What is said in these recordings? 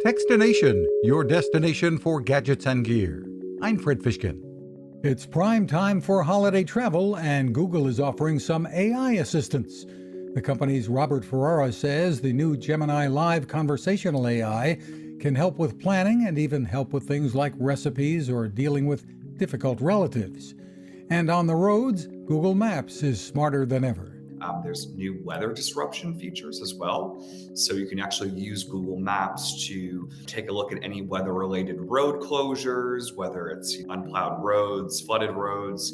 Fishkin-Techstination, your destination for gadgets and gear. I'm Fred Fishkin. It's prime time for holiday travel, and Google is offering some AI assistance. The company's Robert Ferrara says the new Gemini Live conversational AI can help with planning and even help with things like recipes or dealing with difficult relatives. And on the roads, Google Maps is smarter than ever. There's new weather disruption features as well. So you can actually use Google Maps to take a look at any weather-related road closures, whether it's unplowed roads, flooded roads,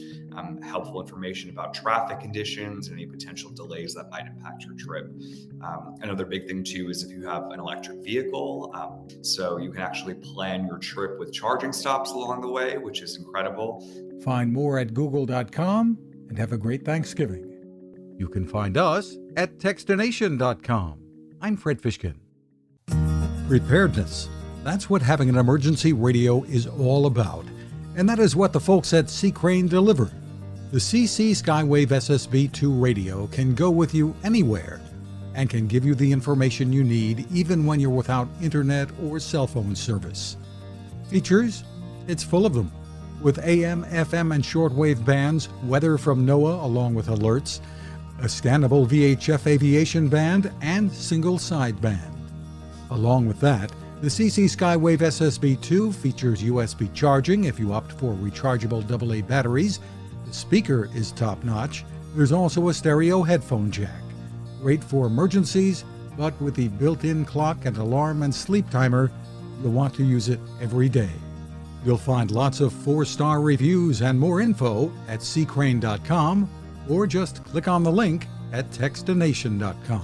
helpful information about traffic conditions, and any potential delays that might impact your trip. Another big thing too is if you have an electric vehicle, so you can actually plan your trip with charging stops along the way, which is incredible. Find more at google.com and have a great Thanksgiving. You can find us at Techstination.com. I'm Fred Fishkin. Preparedness. That's what having an emergency radio is all about. And that is what the folks at Sea Crane deliver. The CC Skywave SSB2 radio can go with you anywhere and can give you the information you need even when you're without internet or cell phone service. Features? It's full of them. With AM, FM, and shortwave bands, weather from NOAA along with alerts, a scannable VHF aviation band, and single sideband. Along with that, the CC Skywave SSB2 features USB charging if you opt for rechargeable AA batteries. The speaker is top-notch. There's also a stereo headphone jack. Great for emergencies, but with the built-in clock and alarm and sleep timer, you'll want to use it every day. You'll find lots of 4-star reviews and more info at seacrane.com, or just click on the link at Techstination.com.